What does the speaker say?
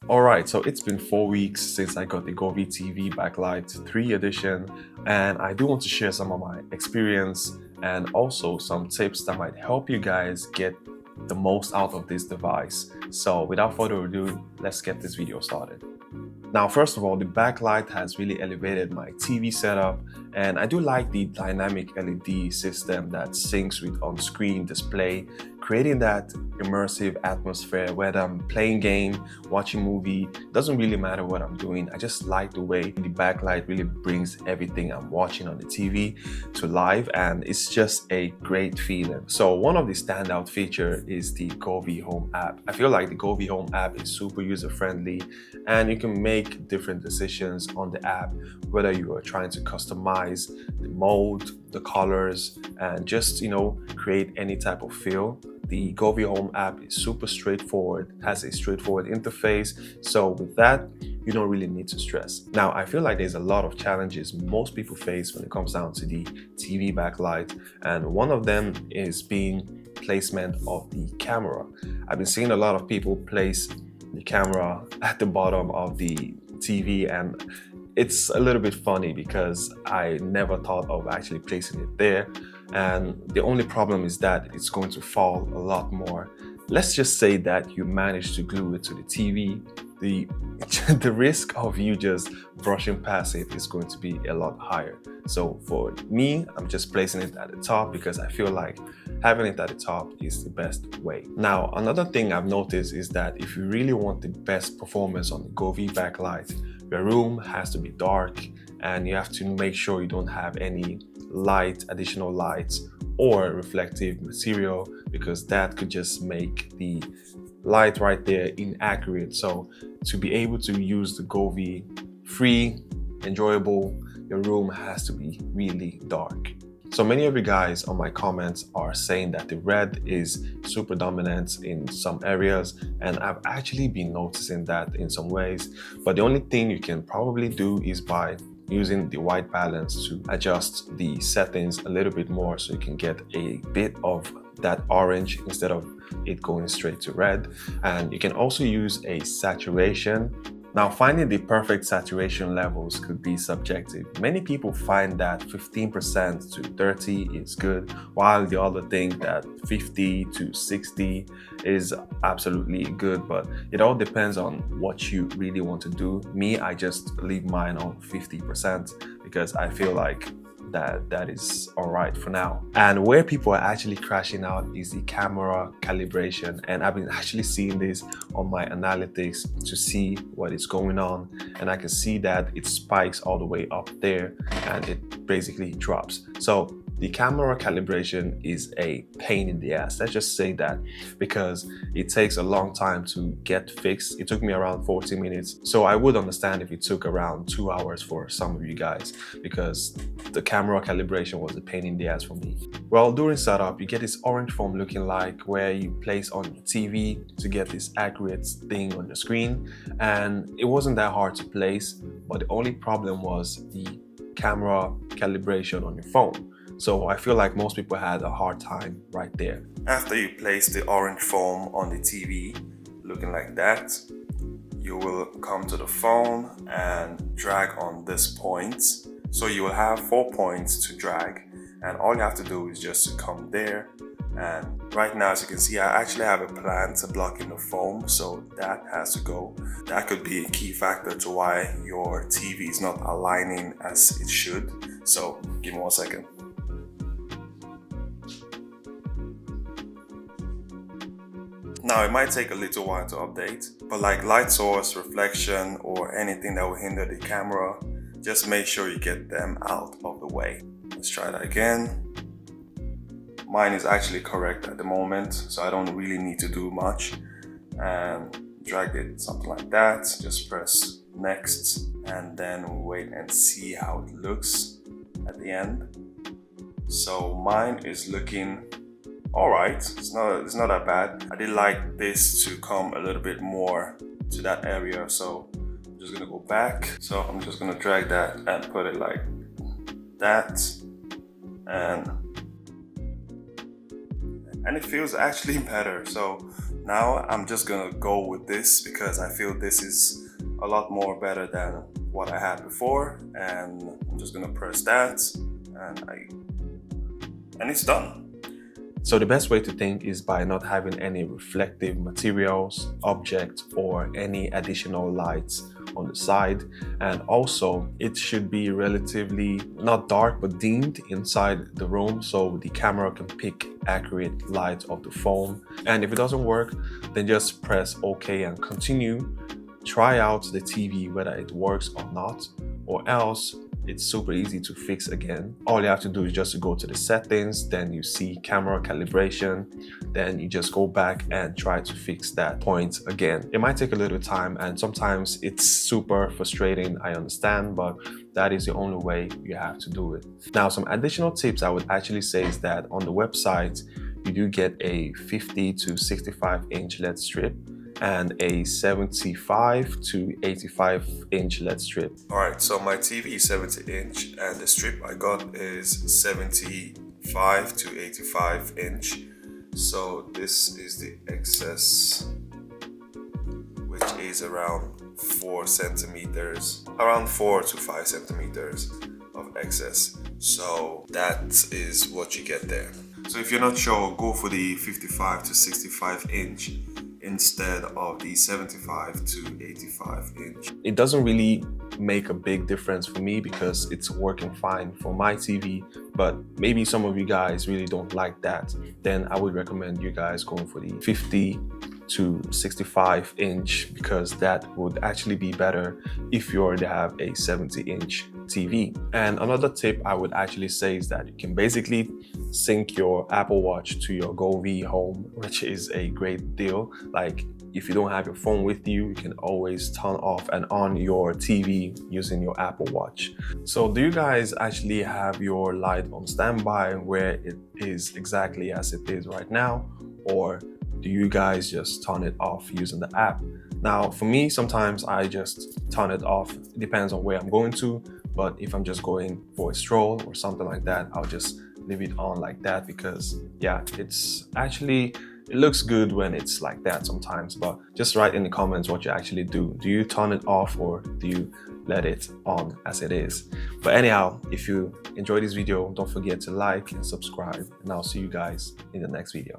Alright, so it's been 4 weeks since I got the Govee TvBacklight 3 edition, and I do want to share some of my experience and also some tips that might help you guys get the most out of this device. So without further ado, let's get this video started. Now, first of all, the backlight has really elevated my TV setup, and I do like the dynamic LED system that syncs with on-screen display, creating that immersive atmosphere. Whether I'm playing game, watching movie, doesn't really matter what I'm doing. I just like the way the backlight really brings everything I'm watching on the TV to life, and it's just a great feeling. So one of the standout features is the Govee Home app. I feel like the Govee Home app is super user-friendly, and you can make different decisions on the app, whether you are trying to customize the mode, the colors, and just create any type of feel. The Govee Home app is super straightforward, has a straightforward interface, so with that you don't really need to stress. Now, I feel like there's a lot of challenges most people face when it comes down to the TV backlight, and one of them is being placement of the camera. I've been seeing a lot of people place the camera at the bottom of the TV, and it's a little bit funny because I never thought of actually placing it there, and the only problem is that it's going to fall a lot more. Let's just say that you manage to glue it to the TV, the risk of you just brushing past it is going to be a lot higher. So for me, I'm just placing it at the top because I feel like having it at the top is the best way. Now, another thing I've noticed is that if you really want the best performance on the Govee backlight, your room has to be dark, and you have to make sure you don't have any additional lights or reflective material, because that could just make the light right there inaccurate. So to be able to use the Govee free, enjoyable, your room has to be really dark. So many of you guys on my comments are saying that the red is super dominant in some areas, and I've actually been noticing that in some ways, but the only thing you can probably do is by using the white balance to adjust the settings a little bit more so you can get a bit of that orange instead of it going straight to red. And you can also use a saturation. Now, finding the perfect saturation levels could be subjective. Many people find that 15% to 30 is good, while the other think that 50 to 60 is absolutely good, but it all depends on what you really want to do. Me, I just leave mine on 50% because I feel like that is all right for now. And where people are actually crashing out is the camera calibration, and I've been actually seeing this on my analytics to see what is going on, and I can see that it spikes all the way up there and it basically drops. So the camera calibration is a pain in the ass. Let's just say that, because it takes a long time to get fixed. It took me around 40 minutes. So I would understand if it took around 2 hours for some of you guys, because the camera calibration was a pain in the ass for me. Well, during setup, you get this orange foam looking like where you place on your TV to get this accurate thing on your screen. And it wasn't that hard to place, but the only problem was the camera calibration on your phone. So I feel like most people had a hard time right there. After you place the orange foam on the TV, looking like that, you will come to the phone and drag on this point. So you will have 4 points to drag, and all you have to do is just to come there. And right now, as you can see, I actually have a plan to block in the foam, so that has to go. That could be a key factor to why your TV is not aligning as it should. So give me 1 second. Now, it might take a little while to update, but like light source, reflection, or anything that will hinder the camera, just make sure you get them out of the way. Let's try that again. Mine is actually correct at the moment, so I don't really need to do much. And drag it something like that. Just press next, and then wait and see how it looks at the end. So mine is looking alright, it's not that bad. I did like this to come a little bit more to that area, so I'm just gonna go back. So I'm just gonna drag that and put it like that, and and it feels actually better. So now I'm just gonna go with this because I feel this is a lot more better than what I had before, and I'm just gonna press that and it's done. So the best way to think is by not having any reflective materials, objects, or any additional lights on the side. And also it should be relatively not dark but dimmed inside the room so the camera can pick accurate light of the phone. And if it doesn't work, then just press OK and continue. Try out the TV whether it works or not, or else it's super easy to fix again. All you have to do is just to go to the settings, then you see camera calibration, then you just go back and try to fix that point again. It might take a little time and sometimes it's super frustrating, I understand, but that is the only way you have to do it. Now, some additional tips I would actually say is that on the website, you do get a 50 to 65 inch LED strip and a 75 to 85 inch LED strip. Alright, so my TV is 70 inch and the strip I got is 75 to 85 inch. So this is the excess, which is around 4 centimeters, around 4 to 5 centimeters of excess. So that is what you get there. So if you're not sure, go for the 55 to 65 inch instead of the 75 to 85 inch. It doesn't really make a big difference for me because it's working fine for my TV, but maybe some of you guys really don't like that. Then I would recommend you guys going for the 50 to 65 inch because that would actually be better if you already have a 70 inch TV. And another tip I would actually say is that you can basically sync your Apple Watch to your Govee home, which is a great deal. Like if you don't have your phone with you, you can always turn off and on your TV using your Apple Watch. So do you guys actually have your light on standby where it is exactly as it is right now, or do you guys just turn it off using the app? Now, for me, sometimes I just turn it off. It depends on where I'm going to, but if I'm just going for a stroll or something like that, I'll just leave it on like that because yeah, it looks good when it's like that sometimes. But just write in the comments what you actually do. Do you turn it off or do you let it on as it is? But anyhow, if you enjoyed this video, don't forget to like and subscribe, and I'll see you guys in the next video.